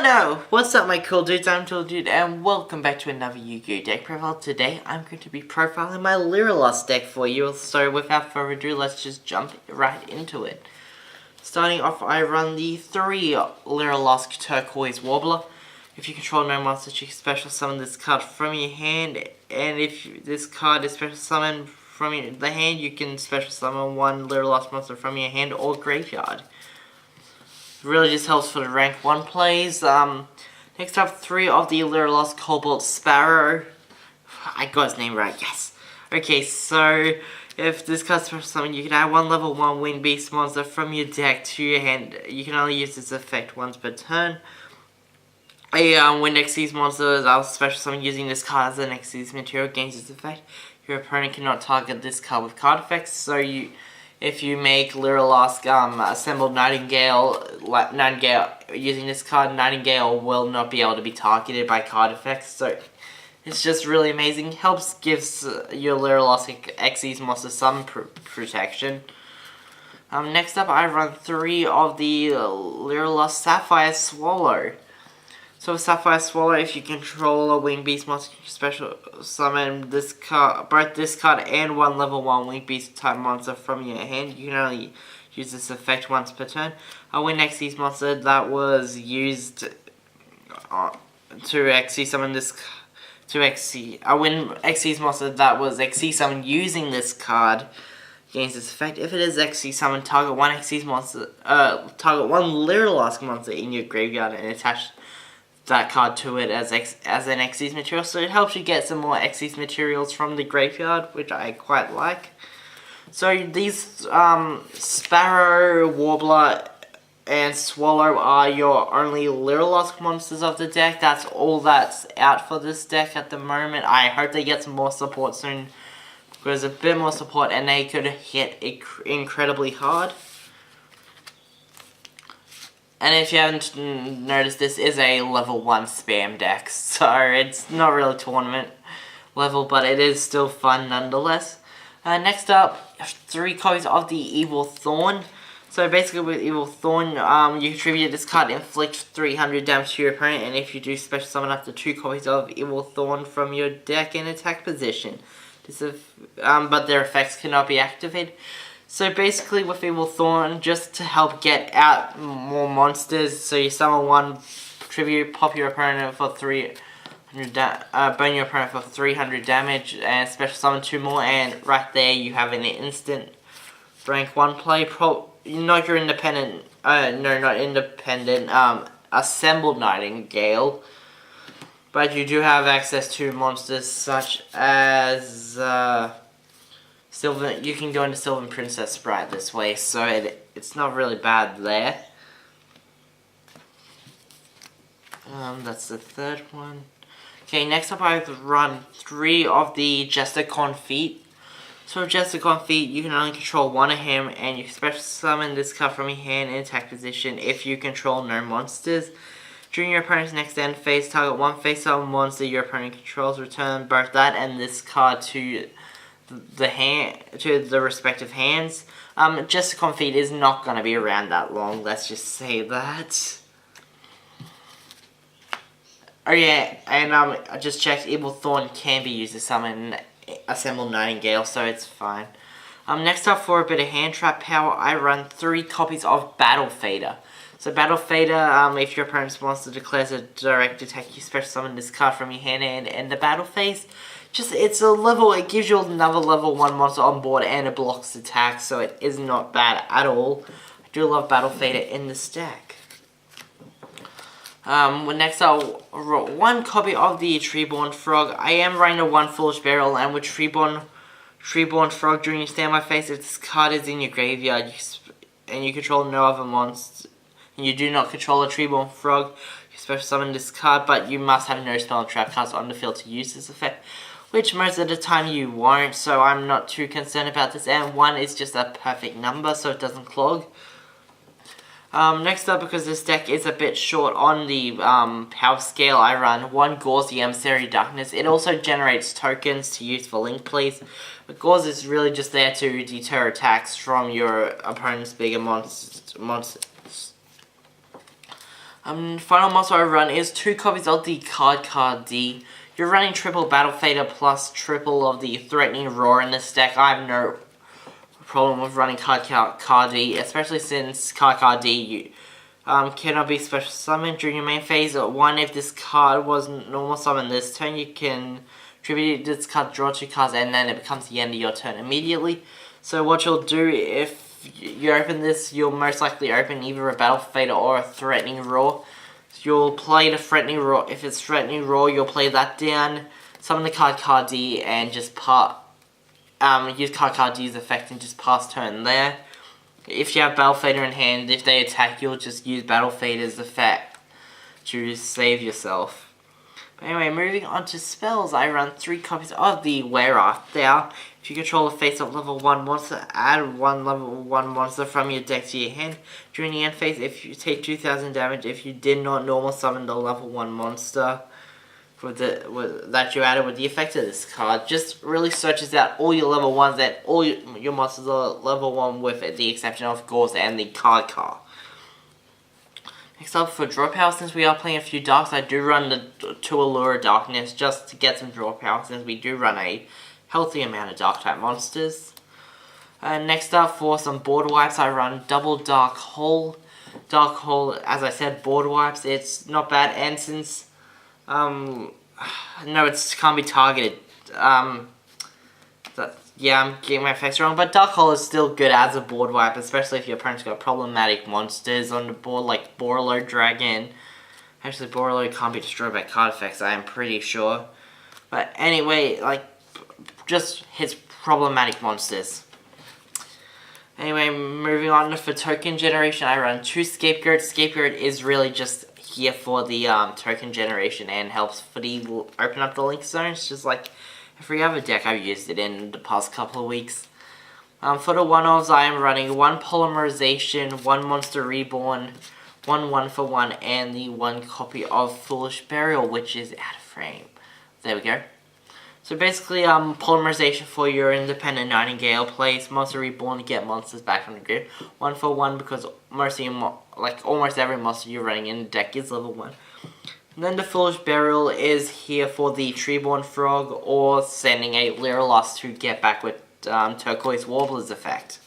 No! What's up my cool dudes, I'm Tool Dude and welcome back to another Yu-Gi-Oh! Deck profile. Today I'm going to be profiling my Lyrilusc deck for you, so without further ado, let's just jump right into it. Starting off, I run the 3 Lyrilusc Turquoise Warbler. If you control no monsters, you can special summon this card from your hand, and if this card is special summoned from the hand, you can special summon 1 Lyrilusc monster from your hand or graveyard. Really just helps for the rank 1 plays. Next up, 3 of the Lyrilusc Cobalt Sparrow. I got his name right, yes. Okay, so if this card's special summon, you can add 1 level 1 winged beast monster from your deck to your hand. You can only use this effect once per turn. When Xyz monsters are special summon using this card as an Xyz material gains this effect, your opponent cannot target this card with card effects, so if you make Lyrilusc assembled Nightingale using this card, Nightingale will not be able to be targeted by card effects, so it's just really amazing. Gives your Lyrilusc Xyz monster some protection. Next up, I run 3 of the Lyrilusc Sapphire Swallow. So with Sapphire Swallow, if you control a winged beast monster, you can special summon this card, both this card and 1 level 1 winged beast type monster from your hand. You can only use this effect once per turn. When Xyz monster that was used to Xyz summon this when Xyz monster that was Xyz summoned using this card gains this effect. If it is Xyz summoned, target 1 Xyz monster, target 1 Lyrilusc monster in your graveyard and attach that card to it as an Xyz material, so it helps you get some more Xyz materials from the graveyard, which I quite like. So these Sparrow, Warbler, and Swallow are your only Lyrilusc monsters of the deck. That's all that's out for this deck at the moment. I hope they get some more support soon, because a bit more support and they could hit incredibly hard. And if you haven't noticed, this is a level 1 spam deck, so it's not really tournament level, but it is still fun nonetheless. Next up, 3 copies of the Evil Thorn. So basically with Evil Thorn, you contribute this card, inflict 300 damage to your opponent, and if you do special summon up to 2 copies of Evil Thorn from your deck in attack position. But their effects cannot be activated. So basically with Evil Thorn, just to help get out more monsters, so you summon 1 tribute, pop your opponent for 300 burn your opponent for 300 damage, and special summon 2 more, and right there you have an instant rank 1 play. Not your independent, assembled Nightingale, but you do have access to monsters such as you can go into Sylvan Princessprite this way, so it's not really bad there. That's the 3rd one. Okay, next up I run 3 of the Jester Confit. So Jester Confit, you can only control 1 of him, and you can special summon this card from your hand in attack position if you control no monsters. During your opponent's next end phase, target 1 face-up monster your opponent controls, return both that and this card to the respective hands. Jester Confit is not going to be around that long, let's just say that. Oh yeah, and I just checked, Evil Thorn can be used to summon assembled Nightingale, so it's fine. Next up, for a bit of hand trap power, I run 3 copies of Battle Fader. So Battle Fader, if your opponent's monster declares a direct attack, you special summon this card from your hand and end the battle phase. It gives you another level 1 monster on board and it blocks attacks, so it is not bad at all. I do love Battle Fader in this deck. Next I'll roll 1 copy of the Treeborn Frog. I am running a 1 Foolish Barrel, and with Treeborn Frog during your standby phase, if this card is in your graveyard and you control no other monsters, and you do not control a Treeborn Frog, you special summon this card, but you must have no spell and trap cards on the field to use this effect, which most of the time you won't, so I'm not too concerned about this, and 1 is just a perfect number so it doesn't clog. Next up, because this deck is a bit short on the power scale, I run 1 Gorz, the Emissary Darkness. It also generates tokens to use for link plays, but Gorz is really just there to deter attacks from your opponent's bigger monsters. Final monster I run is 2 copies of the Cardcar D. You're running triple Battle Fader plus triple of the Threatening Roar in this deck. I have no problem with running Cardcar D, especially since Cardcar D cannot be special summoned during your main phase. 1, if this card was normal summoned this turn, you can tribute this card, draw 2 cards, and then it becomes the end of your turn immediately. So what you'll do if you open this, you'll most likely open either a Battle Fader or a Threatening Roar. So you'll play the Threatening Roar. If it's Threatening Roar, you'll play that down, summon the Cardcar D, and just use Cardcar D's effect and just pass turn there. If you have Battle Fader in hand, if they attack, you'll just use Battle Fader's effect to save yourself. But anyway, moving on to spells, I run 3 copies of the Where Arf Thou. If you control a face-up level 1 monster, add 1 level 1 monster from your deck to your hand. During the end phase, if you take 2000 damage, if you did not normal summon the level 1 monster that you added with the effect of this card, just really searches out all your level 1s and all your monsters are level 1 with the exception of Gorz and the Cardcar. Next up, for draw power, since we are playing a few darks, I do run the 2 Allure of Darkness just to get some draw power, since we do run a healthy amount of dark type monsters. Next up, for some board wipes, I run double Dark Hole. Dark Hole, as I said, board wipes, it's not bad, and since no, it can't be targeted. Yeah, I'm getting my facts wrong, but Dark Hole is still good as a board wipe, especially if your opponent's got problematic monsters on the board like Borreload Dragon. Actually, Borreload can't be destroyed by card effects, I am pretty sure. But anyway, like, just hits problematic monsters. Anyway, moving on for token generation, I run 2 Scapegoat. Scapegoat is really just here for the token generation and helps for the open up the link zones, just like every other deck I've used it in the past couple of weeks. For the one-offs, I am running 1 Polymerization, 1 Monster Reborn, 1 1-for-1, and the 1 copy of Foolish Burial, which is out of frame. There we go. So basically, Polymerization for your independent Nightingale plays, Monster Reborn to get monsters back on the grid, 1-for-1 because almost every monster you're running in the deck is level 1. And then the Foolish Burial is here for the Treeborn Frog or sending a Lyrilusc to get back with Turquoise Warbler's effect.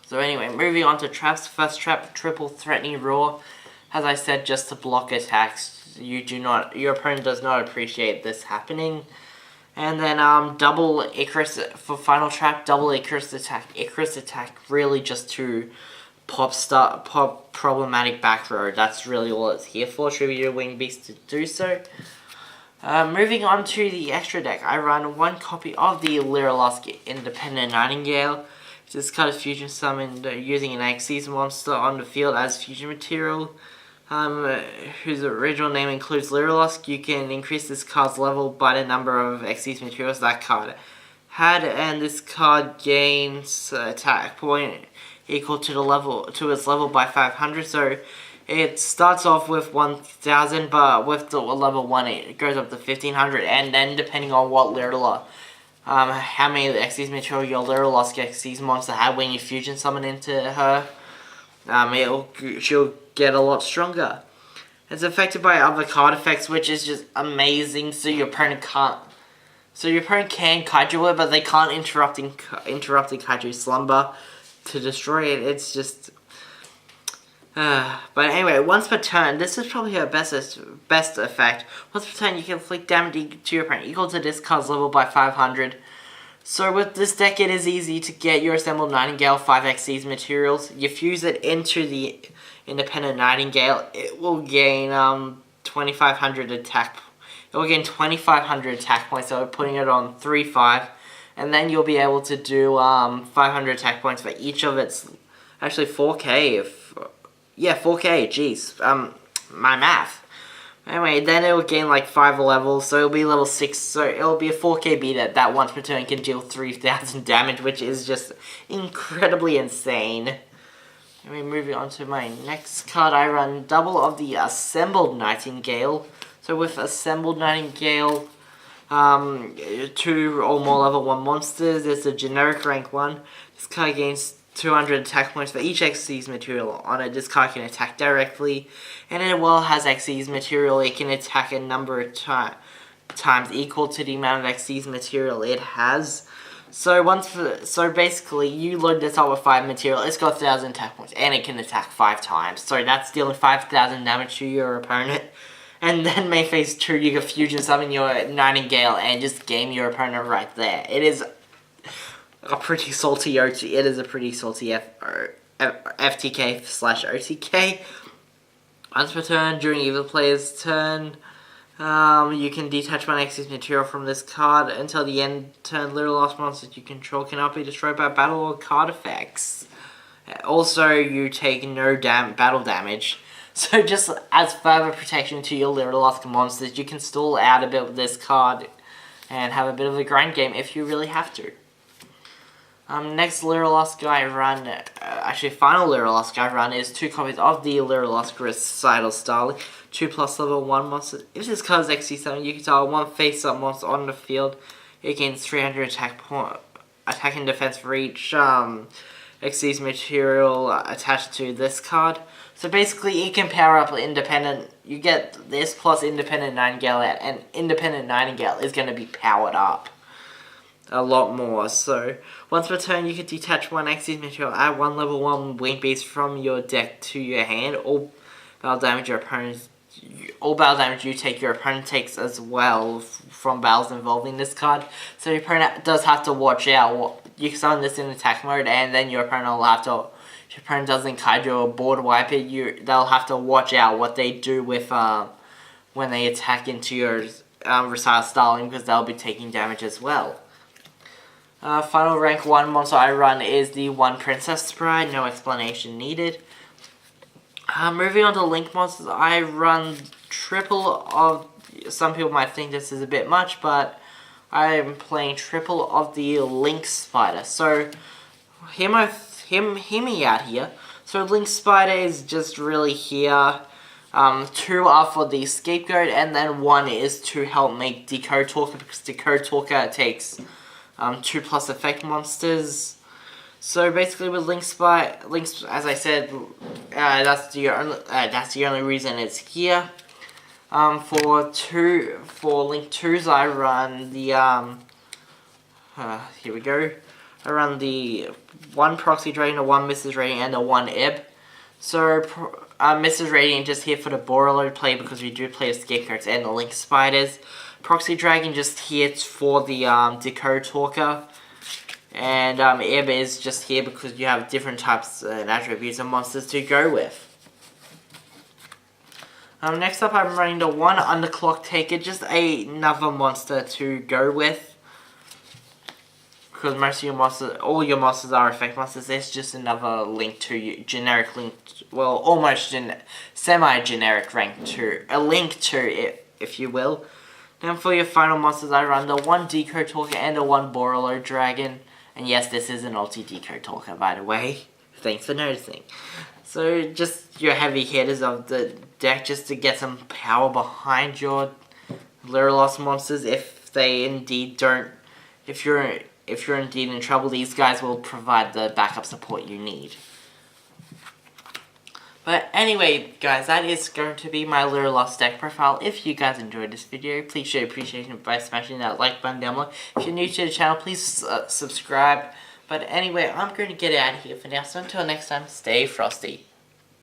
So anyway, moving on to traps. First trap, triple Threatening Roar. As I said, just to block attacks. Your opponent does not appreciate this happening. And then double Icarus for final trap, double Icarus Attack. Icarus Attack really just to pop problematic back row. That's really all it's here for. Tribute your Winged Beast to do so. Moving on to the extra deck, I run 1 copy of the Lyrilusc Independent Nightingale. This card is fusion summoned using an Xyz monster on the field as fusion material. Whose original name includes Lyrilusc. You can increase this card's level by the number of Xyz materials that card had, and this card gains attack point equal to its level by 500. So it starts off with 1000, but with the level 1 it goes up to 1500, and then depending on what Lyrilusc, how many Xyz material your Lyrilusc Xyz monster had when you fusion summon into her, she'll get a lot stronger. It's affected by other card effects, which is just amazing. So your opponent can kaiju it, but they can't interrupt the kaiju slumber to destroy it. It's just but anyway, once per turn, this is probably her best effect. Once per turn, you can inflict damage to your opponent equal to this card's level by 500. So with this deck, it is easy to get your assembled Nightingale 5xyz materials. You fuse it into the independent Nightingale, it will gain 2500 attack. It will gain 2500 attack points, so putting it on 3-5, and then you'll be able to do 500 attack points for each of its. Actually, 4k. 4k. Jeez, my math. Anyway, then it will gain like 5 levels, so it'll be level 6, so it'll be a 4k beat that once per turn can deal 3000 damage, which is just incredibly insane. Anyway, moving on to my next card, I run double of the Assembled Nightingale. So with Assembled Nightingale, 2 or more level 1 monsters, it's a generic rank 1. This card gains 200 attack points for each Xyz material on it. This card can attack directly, and it well has Xyz material. It can attack a number of times equal to the amount of Xyz material it has. So basically, you load this up with 5 material. It's got 1,000 attack points, and it can attack 5 times. So that's dealing 5,000 damage to your opponent. And then main phase 2, you can fusion summon your Nightingale and just game your opponent right there. It is a pretty salty OT. It is a pretty salty FTK/OTK. Once per turn, during either player's turn, you can detach one Xyz material from this card until the end turn. Lyrilusc monsters you control cannot be destroyed by battle or card effects. Also, you take no battle damage. So just as further protection to your Lyrilusc monsters, you can stall out a bit with this card and have a bit of a grind game if you really have to. Next Lyrilusc I run, actually final Lyrilusc I run is 2 copies of the Lyrilusc Recital Starling, 2+ level 1 monsters. If this card is XC7, you can tell 1 face-up monster on the field. It gains 300 attack and defense for each Xyz material attached to this card. So basically, it can power up independent. You get this plus independent Nightingale out, and independent Nightingale is going to be powered up a lot more. So once per turn, you can detach 1 Xyz material, add 1 level 1 wing beast from your deck to your hand. All battle damage you take, your opponent takes as well from battles involving this card. So your opponent does have to watch out. You can summon this in attack mode, and then your opponent will have to. If your opponent doesn't Kaiju or board wipe it, they'll have to watch out what they do with when they attack into your Recital Starling, because they'll be taking damage as well. Final rank 1 monster I run is the 1 Princessprite, no explanation needed. Moving on to Link monsters, I run triple of, some people might think this is a bit much, but I am playing triple of the Link Spder. So, hear me out here. So Link Spder is just really here. 2 are for the Scapegoat, and then 1 is to help make Decode Talker, because Decode Talker takes 2+ effect monsters. So basically with Link Spder, as I said, that's the only reason it's here. For Link 2s, I run the here we go. I run the 1 Proxy Dragon, a 1 Missus Radient, and a 1 Ebb. So Missus Radient just here for the Borreload play, because we do play the Scapegoats and the Link Spiders. Proxy Dragon just here for the Decode Talker. And Ebb is just here because you have different types and attributes of monsters to go with. Next up, I'm running the 1 Underclock Taker, just another monster to go with. Because most of your monsters, all your monsters are effect monsters. It's just another link to generic link, well, almost semi-generic rank to a link to it, if you will. Then for your final monsters, I run the 1 Decode Talker and the 1 Borreload Dragon. And yes, this is an ulti Decode Talker, by the way. Thanks for noticing. So just your heavy hitters of the deck, just to get some power behind your Lyrilusc monsters. If they indeed don't, if you're indeed in trouble, these guys will provide the backup support you need. But anyway, guys, that is going to be my Lyrilusc deck profile. If you guys enjoyed this video, please show your appreciation by smashing that like button down below. If you're new to the channel, please subscribe. But anyway, I'm going to get out of here for now. So until next time, stay frosty.